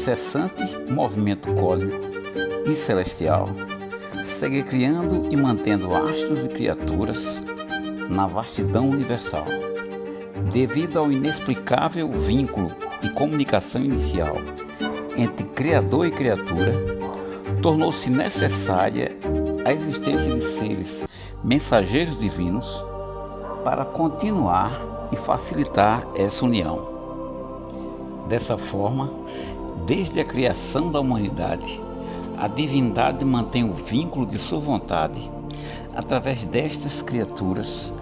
incessante movimento cósmico e celestial, segue criando e mantendo astros e criaturas na vastidão universal. Devido ao inexplicável vínculo e comunicação inicial entre Criador e criatura, tornou-se necessária a existência de seres mensageiros divinos para continuar e facilitar essa união. Dessa forma, desde a criação da humanidade, a divindade mantém o vínculo de sua vontade através destas criaturas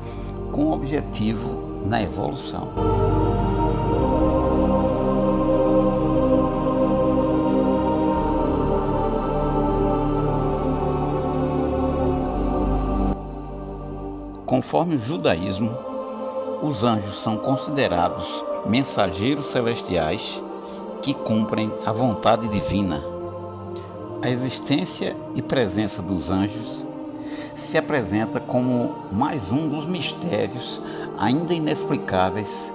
com o objetivo na evolução. Conforme o judaísmo, os anjos são considerados mensageiros celestiais que cumprem a vontade divina. A existência e presença dos anjos se apresenta como mais um dos mistérios ainda inexplicáveis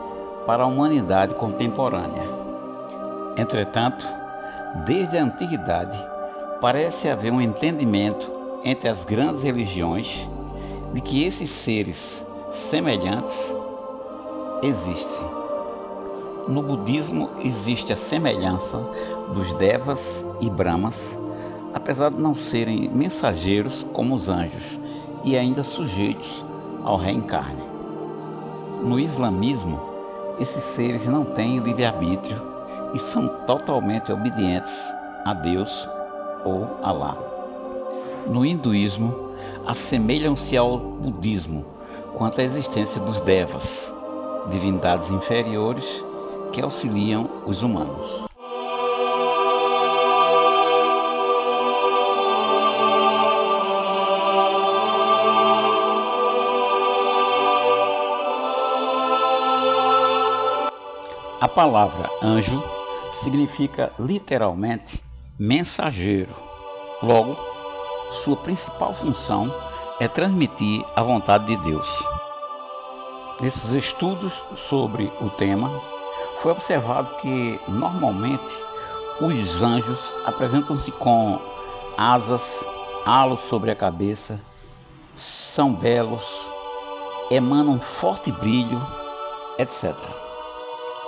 para a humanidade contemporânea. Entretanto, desde a antiguidade, parece haver um entendimento entre as grandes religiões de que esses seres semelhantes existem. No budismo existe a semelhança dos Devas e Brahmas, apesar de não serem mensageiros como os anjos e ainda sujeitos ao reencarne. No islamismo, esses seres não têm livre-arbítrio e são totalmente obedientes a Deus ou Alá. No hinduísmo, assemelham-se ao budismo quanto à existência dos Devas, divindades inferiores que auxiliam os humanos. A palavra anjo significa literalmente mensageiro. Logo, sua principal função é transmitir a vontade de Deus. Nesses estudos sobre o tema, foi observado que, normalmente, os anjos apresentam-se com asas, halos sobre a cabeça, são belos, emanam forte brilho, etc.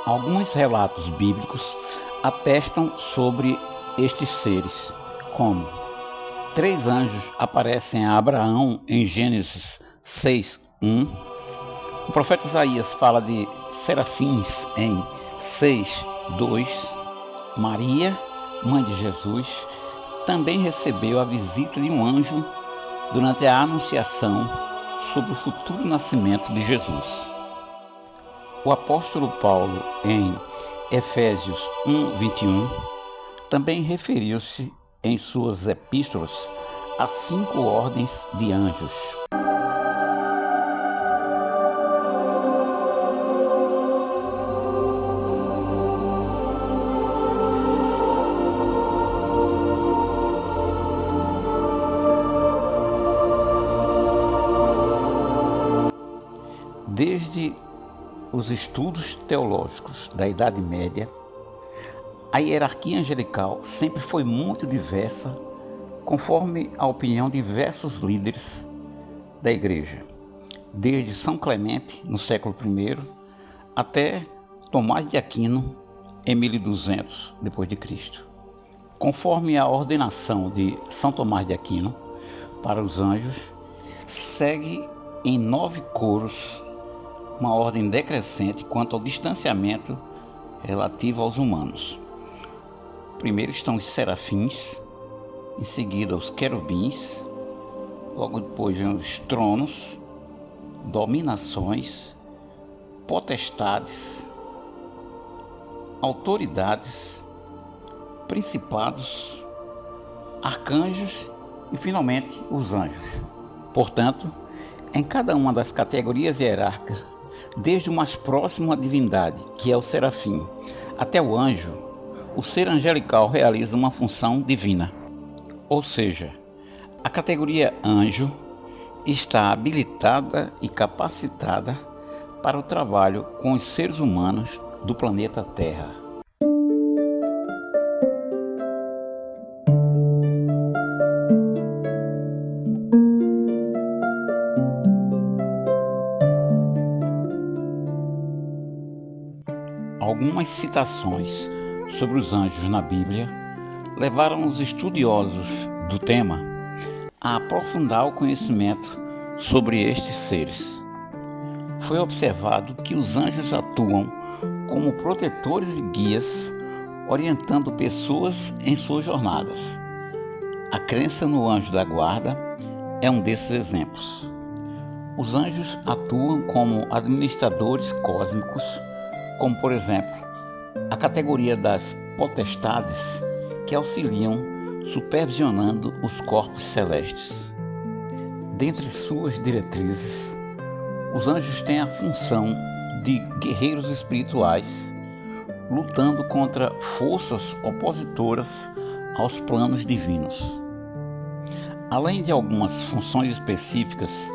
Alguns relatos bíblicos atestam sobre estes seres, como 3 anjos aparecem a Abraão em Gênesis 6:1. O profeta Isaías fala de serafins em 6:2. Maria, mãe de Jesus, também recebeu a visita de um anjo durante a anunciação sobre o futuro nascimento de Jesus. O apóstolo Paulo, em Efésios 1:21, também referiu-se em suas epístolas às 5 ordens de anjos. Desde os estudos teológicos da Idade Média, a hierarquia angelical sempre foi muito diversa, conforme a opinião de diversos líderes da Igreja, desde São Clemente, no século I, até Tomás de Aquino, em 1200 d.C. Conforme a ordenação de São Tomás de Aquino para os anjos, segue em 9 coros, uma ordem decrescente quanto ao distanciamento relativo aos humanos. Primeiro estão os serafins, em seguida os querubins, logo depois vem os tronos, dominações, potestades, autoridades, principados, arcanjos e finalmente os anjos. Portanto, em cada uma das categorias hierárquicas, desde o mais próximo à divindade, que é o serafim, até o anjo, o ser angelical realiza uma função divina. Ou seja, a categoria anjo está habilitada e capacitada para o trabalho com os seres humanos do planeta Terra. Algumas citações sobre os anjos na Bíblia levaram os estudiosos do tema a aprofundar o conhecimento sobre estes seres. Foi observado que os anjos atuam como protetores e guias, orientando pessoas em suas jornadas. A crença no anjo da guarda é um desses exemplos. Os anjos atuam como administradores cósmicos, como por exemplo, a categoria das potestades, que auxiliam supervisionando os corpos celestes. Dentre suas diretrizes, os anjos têm a função de guerreiros espirituais, lutando contra forças opositoras aos planos divinos. Além de algumas funções específicas,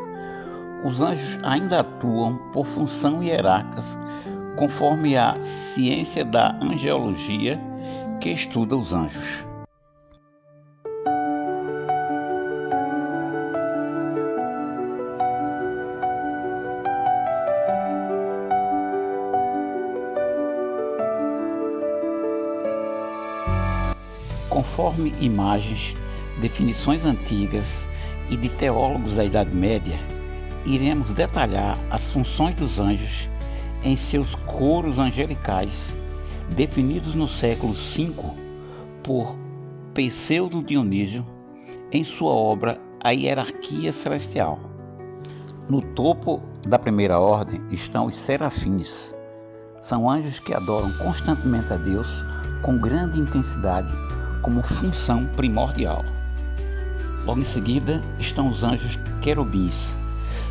os anjos ainda atuam por função hierárquicas, conforme a ciência da angelologia que estuda os anjos. Conforme imagens, definições antigas e de teólogos da Idade Média, iremos detalhar as funções dos anjos em seus coros angelicais, definidos no século V por Pseudo Dionísio em sua obra A Hierarquia Celestial. No topo da primeira ordem estão os serafins. São anjos que adoram constantemente a Deus com grande intensidade, como função primordial. Logo em seguida estão os anjos querubins.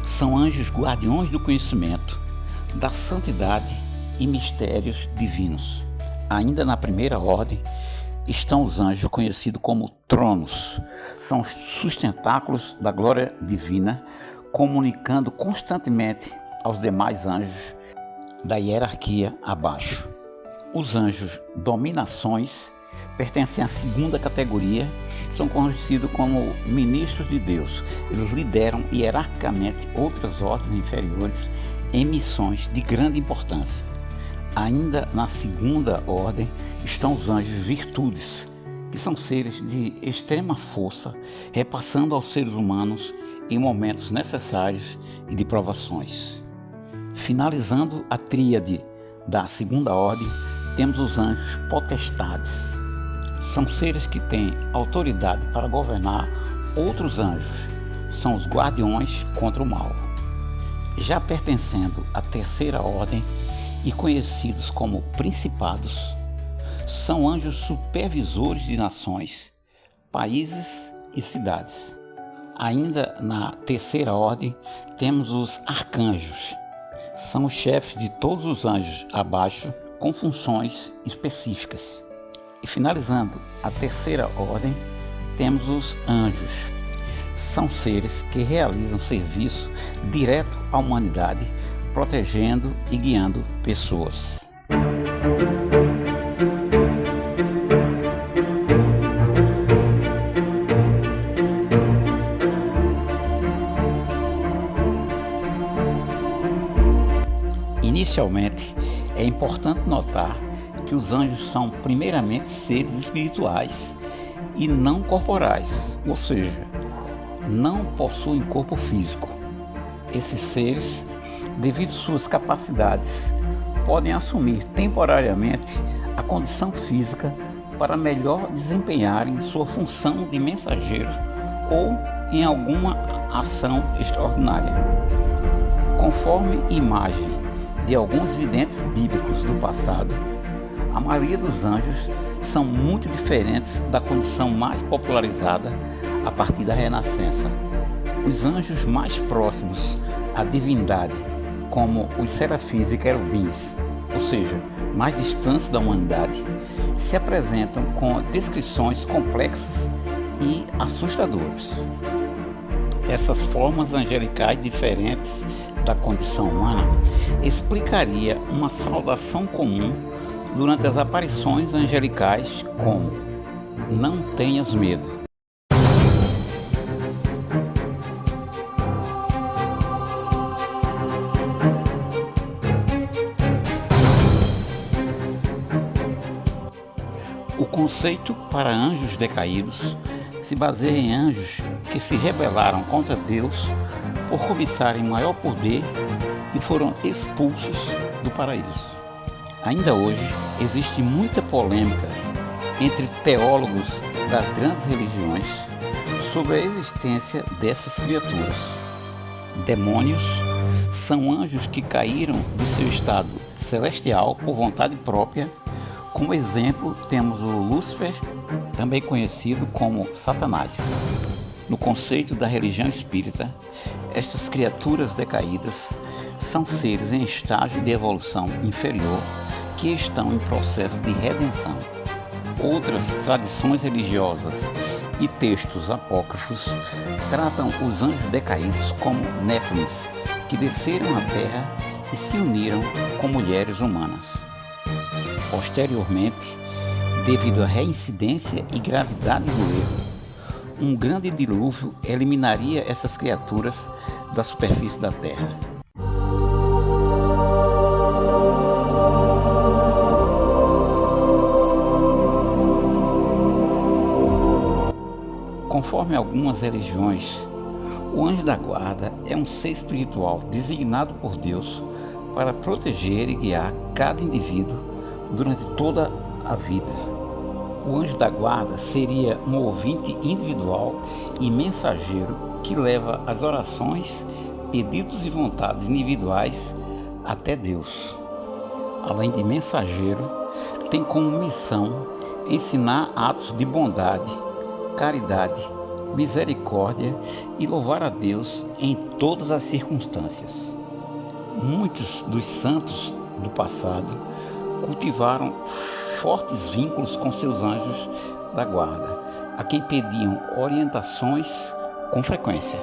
São anjos guardiões do conhecimento, da santidade e mistérios divinos. Ainda na primeira ordem estão os anjos conhecidos como tronos. São os sustentáculos da glória divina, comunicando constantemente aos demais anjos da hierarquia abaixo. Os anjos dominações pertencem à segunda categoria, são conhecidos como ministros de Deus. Eles lideram hierarquicamente outras ordens inferiores em missões de grande importância. Ainda na segunda ordem estão os anjos virtudes, que são seres de extrema força, repassando aos seres humanos em momentos necessários e de provações. Finalizando a tríade da segunda ordem, temos os anjos potestades. São seres que têm autoridade para governar outros anjos. São os guardiões contra o mal. Já pertencendo à terceira ordem e conhecidos como principados, são anjos supervisores de nações, países e cidades. Ainda na terceira ordem temos os arcanjos. São os chefes de todos os anjos abaixo, com funções específicas. E finalizando a terceira ordem, temos os anjos. São seres que realizam serviço direto à humanidade, protegendo e guiando pessoas. Inicialmente, é importante notar que os anjos são primeiramente seres espirituais e não corporais, ou seja, não possuem corpo físico. Esses seres, devido às suas capacidades, podem assumir temporariamente a condição física para melhor desempenharem sua função de mensageiros ou em alguma ação extraordinária. Conforme imagem de alguns videntes bíblicos do passado, a maioria dos anjos são muito diferentes da condição mais popularizada a partir da Renascença. Os anjos mais próximos à divindade, como os serafins e querubins, ou seja, mais distantes da humanidade, se apresentam com descrições complexas e assustadoras. Essas formas angelicais diferentes da condição humana explicaria uma saudação comum durante as aparições angelicais como: não tenhas medo. conceito para anjos decaídos se baseia em anjos que se rebelaram contra Deus por cobiçarem maior poder e foram expulsos do paraíso. Ainda hoje existe muita polêmica entre teólogos das grandes religiões sobre a existência dessas criaturas. Demônios são anjos que caíram do seu estado celestial por vontade própria. Como exemplo, temos o Lúcifer, também conhecido como Satanás. No conceito da religião espírita, estas criaturas decaídas são seres em estágio de evolução inferior que estão em processo de redenção. Outras tradições religiosas e textos apócrifos tratam os anjos decaídos como néfilins, que desceram à terra e se uniram com mulheres humanas. Posteriormente, devido à reincidência e gravidade do erro, um grande dilúvio eliminaria essas criaturas da superfície da terra. Conforme algumas religiões, o anjo da guarda é um ser espiritual designado por Deus para proteger e guiar cada indivíduo durante toda a vida. O anjo da guarda seria um ouvinte individual e mensageiro que leva as orações, pedidos e vontades individuais até Deus. Além de mensageiro, tem como missão ensinar atos de bondade, caridade, misericórdia e louvar a Deus em todas as circunstâncias. Muitos dos santos do passado cultivaram fortes vínculos com seus anjos da guarda, a quem pediam orientações com frequência.